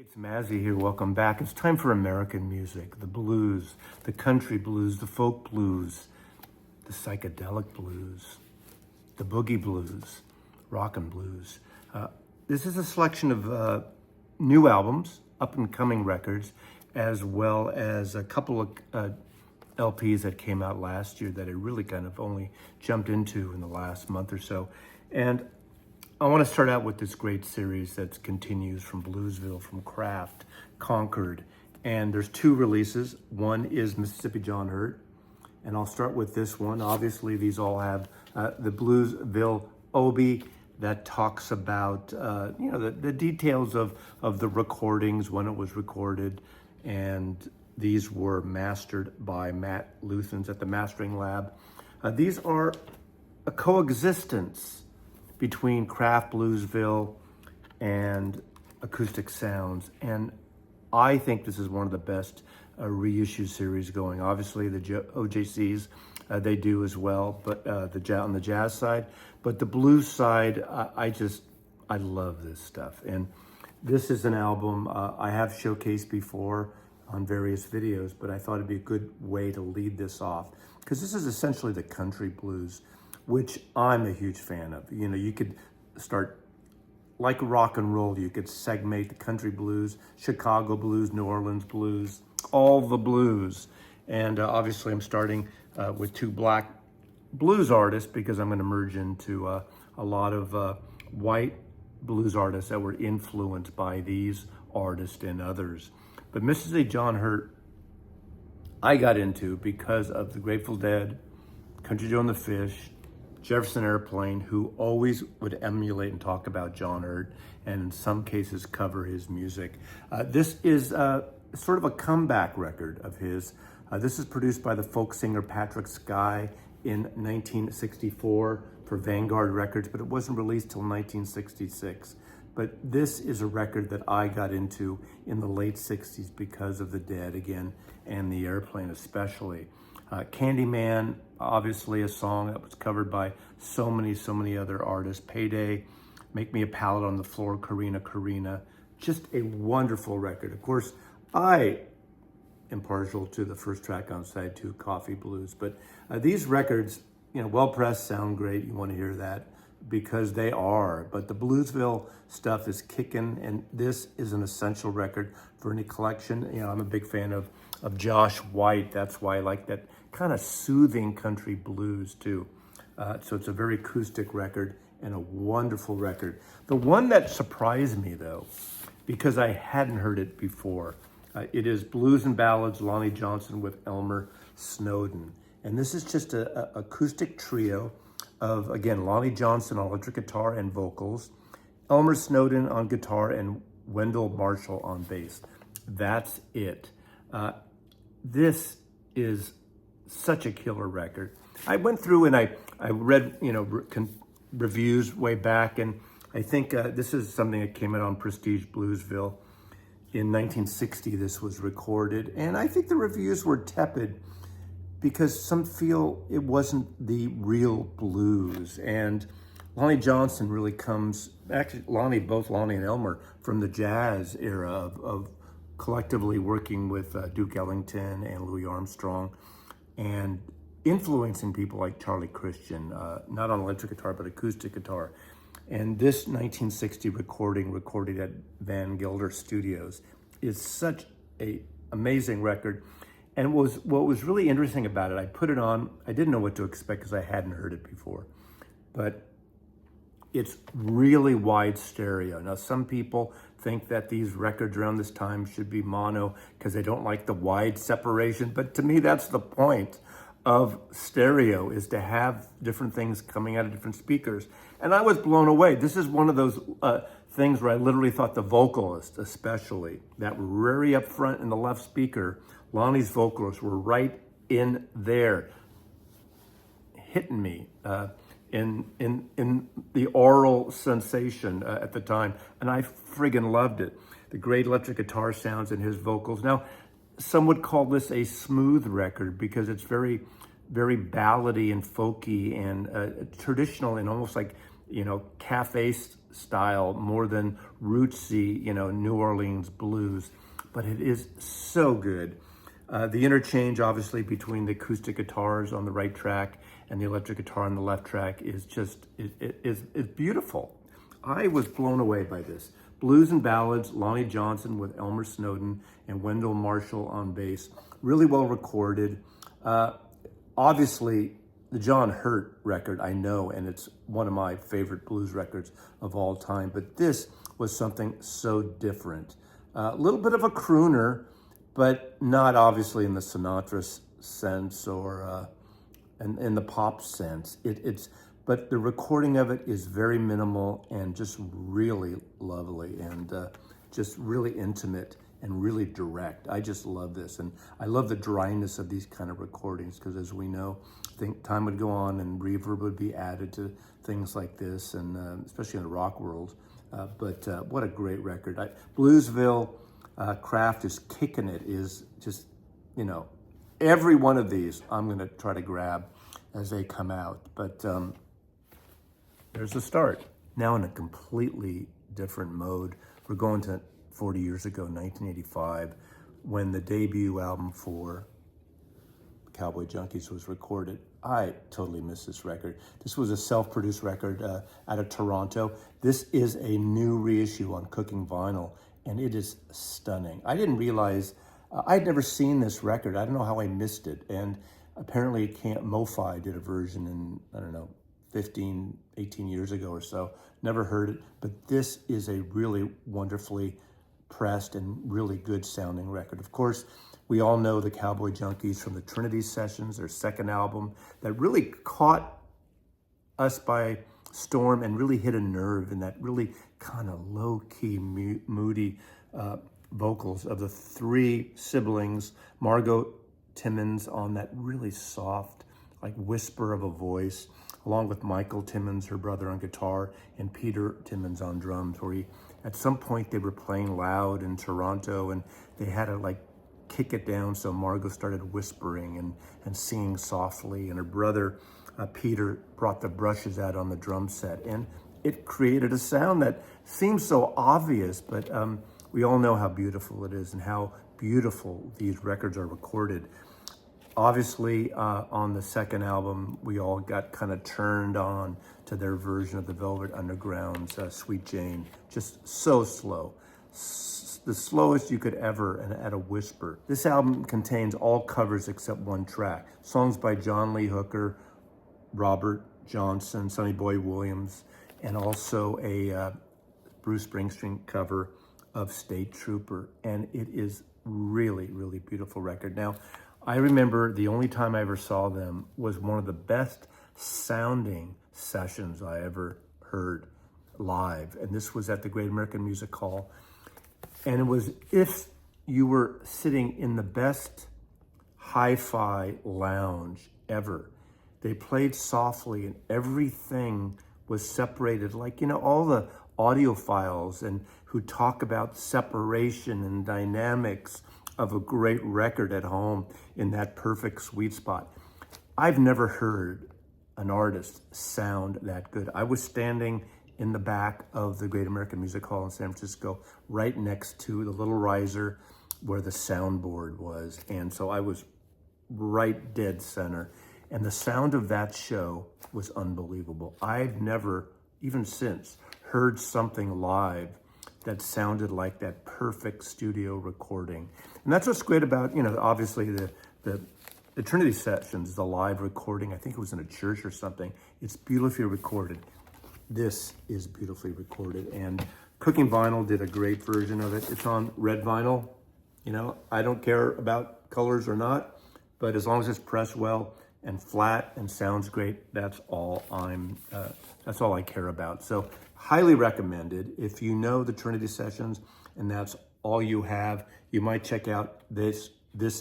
It's Mazzy here. Welcome back. It's time for American music, the blues, the country blues, the folk blues, the psychedelic blues, the boogie blues, rock and blues. This is a selection of new albums, up and coming records, as well as a couple of LPs that came out last year that I really kind of only jumped into in the last month or so. And I want to start out with this great series that continues from Bluesville, from Kraft, Concord. And there's two releases. One is Mississippi John Hurt, and I'll start with this one. Obviously, these all have the Bluesville Obi that talks about the details of the recordings, when it was recorded, and these were mastered by Matt Luthans at the Mastering Lab. These are a coexistence between Kraft Bluesville and acoustic sounds. And I think this is one of the best reissue series going. Obviously the OJCs, they do as well, but on the jazz side. But the blues side, I love this stuff. And this is an album I have showcased before on various videos, but I thought it'd be a good way to lead this off, because this is essentially the country blues, which I'm a huge fan of. You know, you could start, like rock and roll, you could segment the country blues, Chicago blues, New Orleans blues, all the blues. And obviously I'm starting with two black blues artists, because I'm going to merge into a lot of white blues artists that were influenced by these artists and others. But Mississippi John Hurt, I got into because of the Grateful Dead, Country Joe and the Fish, Jefferson Airplane, who always would emulate and talk about John Hurt, and in some cases cover his music. This is sort of a comeback record of his. This is produced by the folk singer Patrick Skye in 1964 for Vanguard Records, but it wasn't released till 1966. But this is a record that I got into in the late 60s because of the Dead again, and the Airplane especially. Candyman, obviously a song that was covered by so many other artists. Payday, Make Me a Pallet on the Floor, Karina, Karina. Just a wonderful record. Of course, I am partial to the first track on side 2, Coffee Blues. But these records, well-pressed, sound great. You want to hear that, because they are. But the Bluesville stuff is kicking, and this is an essential record for any collection. I'm a big fan of Josh White. That's why I like that kind of soothing country blues too. So it's a very acoustic record and a wonderful record. The one that surprised me though, because I hadn't heard it before, it is Blues and Ballads, Lonnie Johnson with Elmer Snowden. And this is just a acoustic trio of, again, Lonnie Johnson on electric guitar and vocals, Elmer Snowden on guitar, and Wendell Marshall on bass. That's it. This is such a killer record. I went through and I read, reviews way back, and I think this is something that came out on Prestige Bluesville. In 1960, this was recorded, and I think the reviews were tepid because some feel it wasn't the real blues. And Lonnie Johnson really comes, actually both Lonnie and Elmer, from the jazz era of collectively working with Duke Ellington and Louis Armstrong, and influencing people like Charlie Christian, not on electric guitar, but acoustic guitar. And this 1960 recording, recorded at Van Gelder Studios, is such an amazing record. And what was really interesting about it, I put it on, I didn't know what to expect because I hadn't heard it before, but it's really wide stereo. Now, some people think that these records around this time should be mono because they don't like the wide separation. But to me, that's the point of stereo, is to have different things coming out of different speakers. And I was blown away. This is one of those things where I literally thought the vocalist, especially, that were very up front in the left speaker, Lonnie's vocalists were right in there, hitting me in the oral sensation at the time, and I friggin' loved it. The great electric guitar sounds in his vocals. Now, some would call this a smooth record because it's very, very ballady and folky and traditional, and almost like cafe style more than rootsy, New Orleans blues, but it is so good. The interchange, obviously, between the acoustic guitars on the right track and the electric guitar on the left track is just, it's beautiful. I was blown away by this. Blues and ballads, Lonnie Johnson with Elmer Snowden and Wendell Marshall on bass. Really well recorded. Obviously, the John Hurt record, I know, and it's one of my favorite blues records of all time, but this was something so different. A little bit of a crooner, but not obviously in the Sinatra sense or in the pop sense. But the recording of it is very minimal and just really lovely and just really intimate and really direct. I just love this. And I love the dryness of these kind of recordings because, as we know, I think time would go on and reverb would be added to things like this, and especially in the rock world. But what a great record. Bluesville Craft is kicking it, is just, every one of these I'm going to try to grab as they come out. But there's the start. Now in a completely different mode. We're going to 40 years ago, 1985, when the debut album for Cowboy Junkies was recorded. I totally miss this record. This was a self-produced record out of Toronto. This is a new reissue on Cooking Vinyl, and it is stunning. I didn't realize, I'd never seen this record. I don't know how I missed it. And apparently MoFi did a version in, 15, 18 years ago or so. Never heard it, but this is a really wonderfully pressed and really good sounding record. Of course, we all know the Cowboy Junkies from the Trinity Sessions, their second album, that really caught us by storm and really hit a nerve in that really kind of low-key, moody vocals of the three siblings, Margot Timmons on that really soft, like whisper of a voice, along with Michael Timmons, her brother, on guitar, and Peter Timmons on drums, where at some point they were playing loud in Toronto and they had to kick it down, so Margot started whispering and singing softly, and her brother, Peter, brought the brushes out on the drum set, and it created a sound that seems so obvious, but we all know how beautiful it is and how beautiful these records are recorded. Obviously, on the second album, we all got kind of turned on to their version of the Velvet Underground's Sweet Jane. Just so slow. The slowest you could ever, and at a whisper. This album contains all covers except one track. Songs by John Lee Hooker, Robert Johnson, Sonny Boy Williams, and also a Bruce Springsteen cover of State Trooper. And it is really, really beautiful record. Now, I remember the only time I ever saw them was one of the best sounding sessions I ever heard live. And this was at the Great American Music Hall. And it was if you were sitting in the best hi-fi lounge ever. They played softly and everything was separated, all the audiophiles and who talk about separation and dynamics of a great record at home in that perfect sweet spot. I've never heard an artist sound that good. I was standing in the back of the Great American Music Hall in San Francisco, right next to the little riser where the soundboard was. And so I was right dead center. And the sound of that show was unbelievable. I've never, even since, heard something live that sounded like that perfect studio recording. And that's what's great about, obviously the Trinity Sessions, the live recording. I think it was in a church or something. It's beautifully recorded. This is beautifully recorded. And Cooking Vinyl did a great version of it. It's on red vinyl. I don't care about colors or not, but as long as it's pressed well and flat and sounds great, that's all I care about. So highly recommended. If you know the Trinity Sessions and that's all you have, you might check out this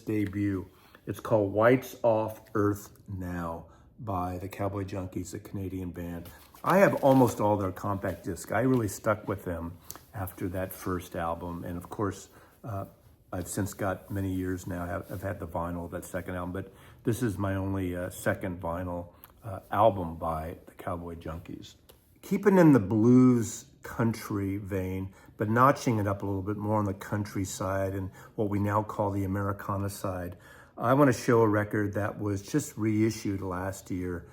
debut. It's called Whites Off Earth Now by the Cowboy Junkies, a Canadian band. I have almost all their compact discs. I really stuck with them after that first album. And of course, I've since got many years now. I've had the vinyl of that second album, but this is my only second vinyl album by the Cowboy Junkies. keeping in the blues country vein, but notching it up a little bit more on the country side and what we now call the Americana side. I want to show a record that was just reissued last year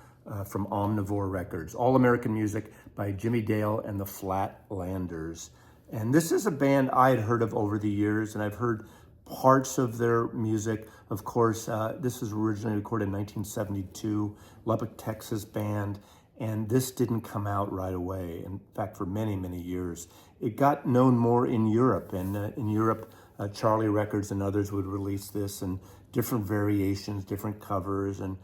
from Omnivore Records, All American Music by Jimmy Dale and the Flatlanders. And this is a band I had heard of over the years, and I've heard parts of their music. Of course, this was originally recorded in 1972, Lubbock, Texas band, and this didn't come out right away. In fact, for many, many years. It got known more in Europe, and in Europe, Charlie Records and others would release this, and different variations, different covers, and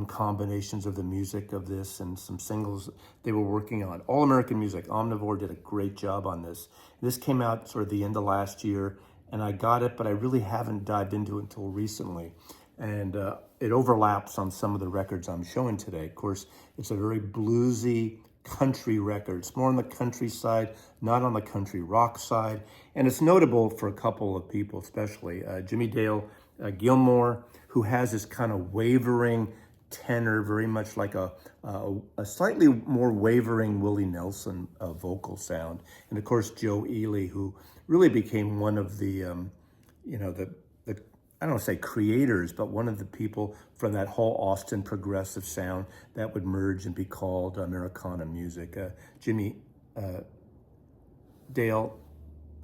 combinations of the music of this, and some singles they were working on. All American Music, Omnivore did a great job on this. This came out sort of the end of last year, and I got it, but I really haven't dived into it until recently. And it overlaps on some of the records I'm showing today. Of course, it's a very bluesy country record. It's more on the country side, not on the country rock side. And it's notable for a couple of people, especially Jimmy Dale Gilmore, who has this kind of wavering tenor, very much like a slightly more wavering Willie Nelson vocal sound. And of course, Joe Ely, who really became one of the, I don't want to say creators, but one of the people from that whole Austin progressive sound that would merge and be called Americana music. Jimmy Dale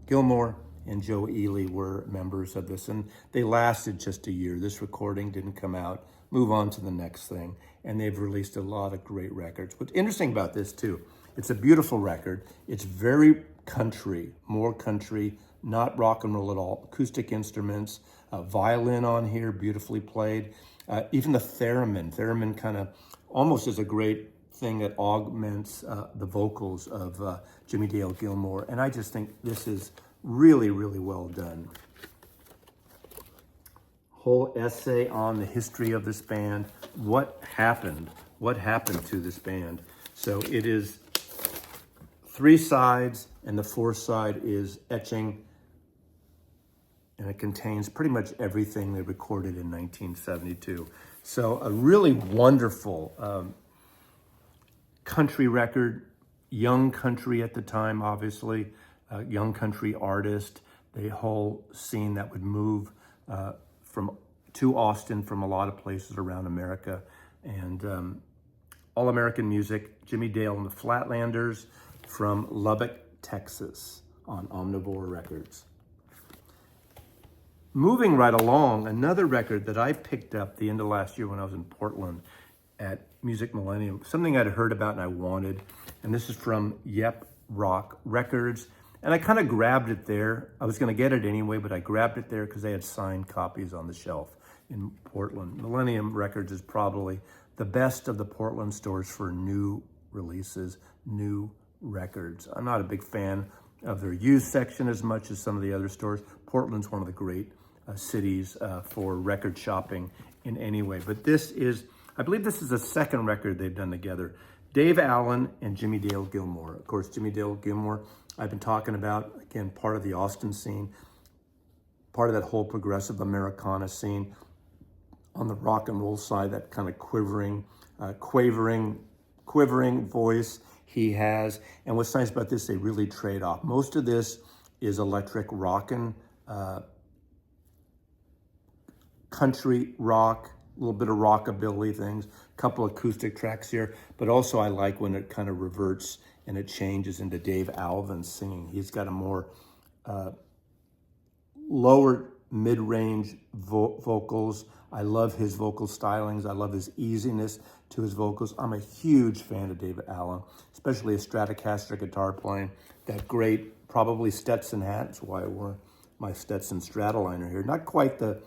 Gilmore and Joe Ely were members of this, and they lasted just a year. This recording didn't come out. Move on to the next thing, and they've released a lot of great records. What's interesting about this too, it's a beautiful record. It's very country, more country, not rock and roll at all. Acoustic instruments, violin on here, beautifully played. Even the theremin kind of almost is a great thing that augments the vocals of Jimmy Dale Gilmore. And I just think this is really, really well done. Whole essay on the history of this band. What happened to this band? So it is 3 sides, and the 4th side is etching, and it contains pretty much everything they recorded in 1972. So a really wonderful country record, young country at the time, obviously, young country artist, the whole scene that would move to Austin from a lot of places around America. And All American Music, Jimmy Dale and the Flatlanders from Lubbock, Texas on Omnivore Records. Moving right along, another record that I picked up the end of last year when I was in Portland at Music Millennium, something I'd heard about and I wanted, and this is from Yep Rock Records. And I kind of grabbed it there. I was going to get it anyway, but I grabbed it there because they had signed copies on the shelf in Portland. Millennium Records is probably the best of the Portland stores for new releases, new records. I'm not a big fan of their used section as much as some of the other stores. Portland's one of the great cities for record shopping in any way. But this is, I believe this is the second record they've done together. Dave Allen and Jimmy Dale Gilmore. Of course, Jimmy Dale Gilmore, I've been talking about, again, part of the Austin scene, part of that whole progressive Americana scene. On the rock and roll side, that kind of quivering voice he has. And what's nice about this, they really trade off. Most of this is electric rockin', country rock, a little bit of rockabilly things, a couple acoustic tracks here, but also I like when it kind of reverts and it changes into Dave Alvin singing. He's got a more lower mid-range vocals. I love his vocal stylings. I love his easiness to his vocals. I'm a huge fan of David Allen, especially his Stratocaster guitar playing. That great, probably Stetson hat. That's why I wore my Stetson Stratoliner here. Not quite the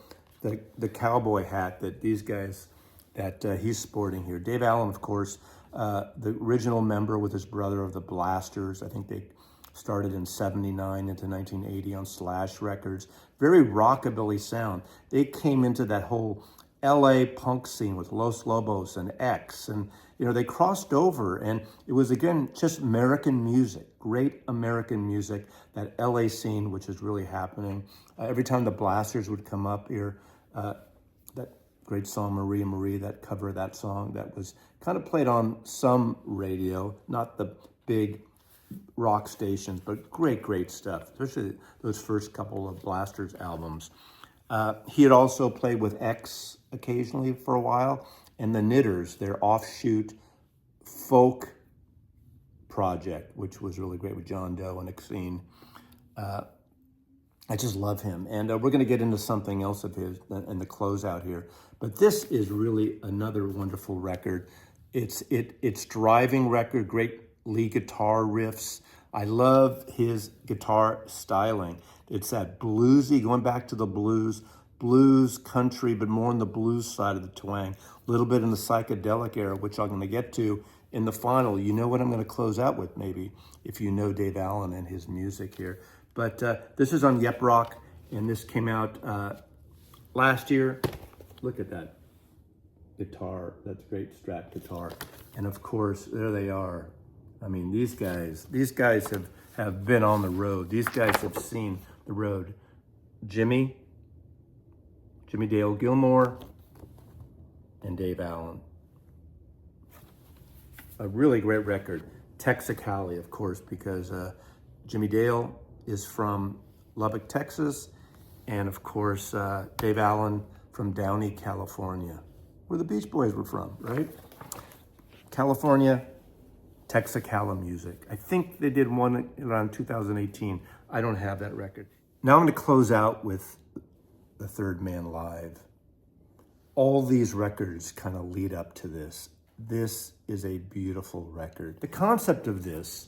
cowboy hat that these guys, that he's sporting here. Dave Allen, of course, the original member with his brother of the Blasters. I think they started in 79 into 1980 on Slash Records. Very rockabilly sound. They came into that whole LA punk scene with Los Lobos and X, and they crossed over, and it was, again, just American music, great American music, that LA scene, which is really happening. Every time the Blasters would come up here, that great song, Maria Marie, that cover of that song, that was kind of played on some radio, not the big rock stations, but great stuff, especially those first couple of Blasters albums. He had also played with X occasionally for a while, and the Knitters, their offshoot folk project, which was really great with John Doe and Exene. I just love him. And we're going to get into something else of his in the closeout here. But this is really another wonderful record. It's driving record, great lead guitar riffs. I love his guitar styling. It's that bluesy, going back to the blues, country, but more on the blues side of the twang. A little bit in the psychedelic era, which I'm going to get to in the final. You know what I'm going to close out with, maybe, if you know Dave Allen and his music here. But this is on Yep Rock, and this came out last year. Look at that guitar. That's great Strat guitar. And of course, there they are. I mean, these guys have been on the road. These guys have seen the road. Jimmy Dale Gilmore, and Dave Allen. A really great record. Texicali, of course, because Jimmy Dale is from Lubbock, Texas, and of course, Dave Allen from Downey, California, where the Beach Boys were from, right? California, Texicali music. I think they did one around 2018. I don't have that record. Now I'm going to close out with The Third Man Live. All these records kind of lead up to this. This is a beautiful record. The concept of this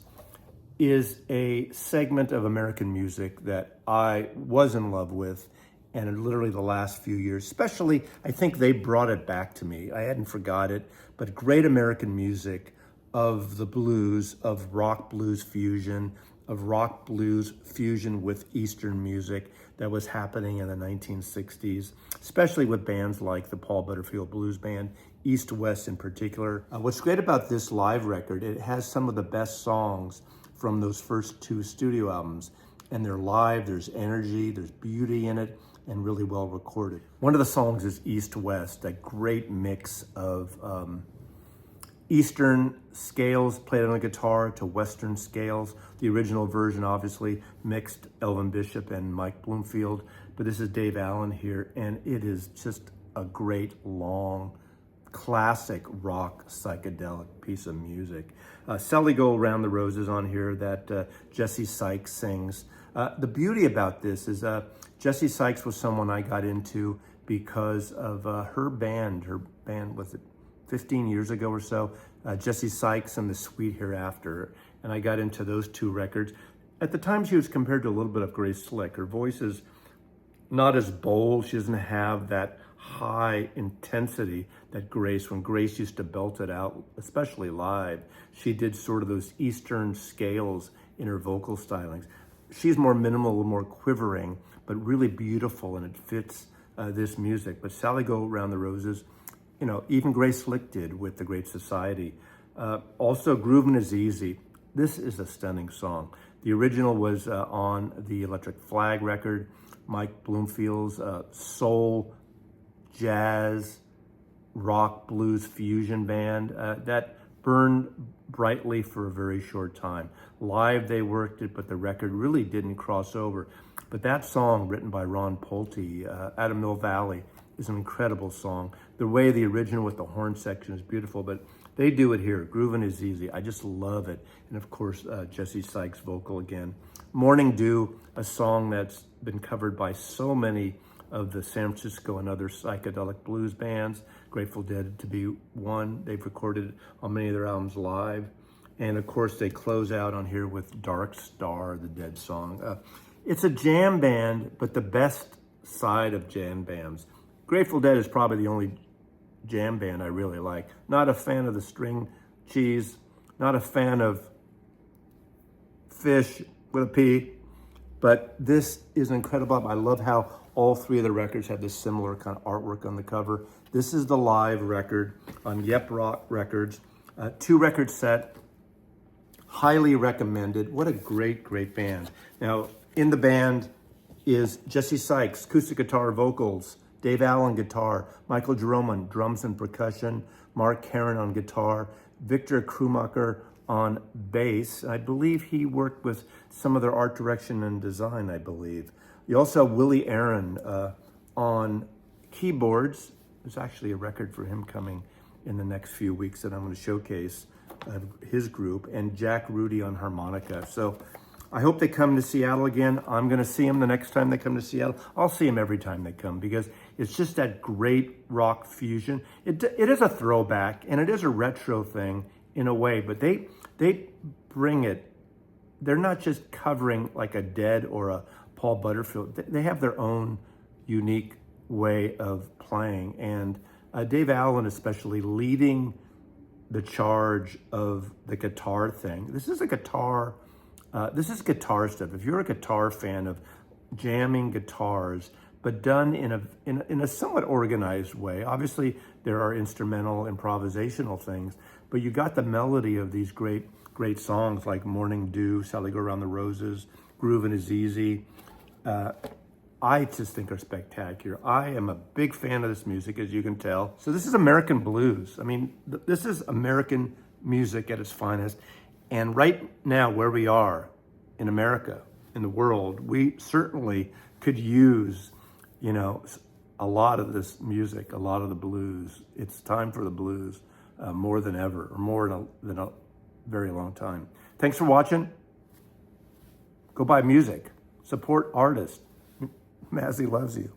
is a segment of American music that I was in love with, and in literally the last few years, especially, I think they brought it back to me. I hadn't forgot it, but great American music of the blues, of rock blues fusion, with Eastern music that was happening in the 1960s, especially with bands like the Paul Butterfield Blues Band, East West in particular. What's great about this live record, it has some of the best songs from those first two studio albums, and they're live, there's energy, there's beauty in it, and really well recorded. One of the songs is East West, that great mix of Eastern scales played on a guitar to Western scales. The original version obviously mixed Elvin Bishop and Mike Bloomfield, but this is Dave Allen here, and it is just a great, long, classic rock psychedelic piece of music. Sally Go Around the Roses on here that Jesse Sykes sings. The beauty about this is Jesse Sykes was someone I got into because of her band. Her band, was it 15 years ago or so? Jesse Sykes and the Sweet Hereafter. And I got into those two records. At the time, she was compared to a little bit of Grace Slick. Her voice is not as bold. She doesn't have that high intensity that Grace, when Grace used to belt it out, especially live, she did sort of those Eastern scales in her vocal stylings. She's more minimal, a little more quivering, but really beautiful, and it fits this music. But Sally Go Around the Roses, you know, even Grace Slick did with The Great Society. Also, Groovin' Is Easy. This is a stunning song. The original was on the Electric Flag record, Mike Bloomfield's soul, jazz, rock, blues fusion band that burned brightly for a very short time. Live, they worked it, but the record really didn't cross over. But that song, written by Ron Pulte, out of Mill Valley, is an incredible song. The way the original with the horn section is beautiful, but they do it here. Groovin' Is Easy. I just love it. And of course, Jesse Sykes' vocal again. Morning Dew, a song that's been covered by so many of the San Francisco and other psychedelic blues bands. Grateful Dead to be one. They've recorded on many of their albums live. And of course, they close out on here with Dark Star, the Dead song. It's a jam band, but the best side of jam bands. Grateful Dead is probably the only jam band I really like. Not a fan of the string cheese, not a fan of Fish with a P, but this is incredible. I love how all three of the records have this similar kind of artwork on the cover. This is the live record on Yep Rock Records. 2-record set, highly recommended. What a great, great band. Now, in the band is Jesse Sykes, acoustic guitar, vocals, Dave Allen guitar, Michael Jerome on drums and percussion, Mark Karen on guitar, Victor Krumacher on bass. I believe he worked with some of their art direction and design, I believe. You also have Willie Aaron on keyboards. There's actually a record for him coming in the next few weeks that I'm going to showcase his group, and Jack Rudy on harmonica. So I hope they come to Seattle again. I'm going to see them the next time they come to Seattle. I'll see them every time they come because it's just that great rock fusion. It is a throwback and it is a retro thing in a way, but they bring it. They're not just covering like a Dead or a Paul Butterfield. They have their own unique way of playing, and Dave Allen especially leading the charge of the guitar thing. This is a guitar. This is guitar stuff. If you're a guitar fan of jamming guitars, but done in a somewhat organized way. Obviously, there are instrumental, improvisational things, but you got the melody of these great songs like Morning Dew, Sally Go Around the Roses, Groovin' Is Easy. I just think are spectacular. I am a big fan of this music, as you can tell. So this is American blues. I mean, this is American music at its finest. And right now, where we are in America, in the world, we certainly could use, a lot of this music, a lot of the blues. It's time for the blues more than ever, or more than a very long time. Thanks for watching. Go buy music. Support artists. Mazzy loves you.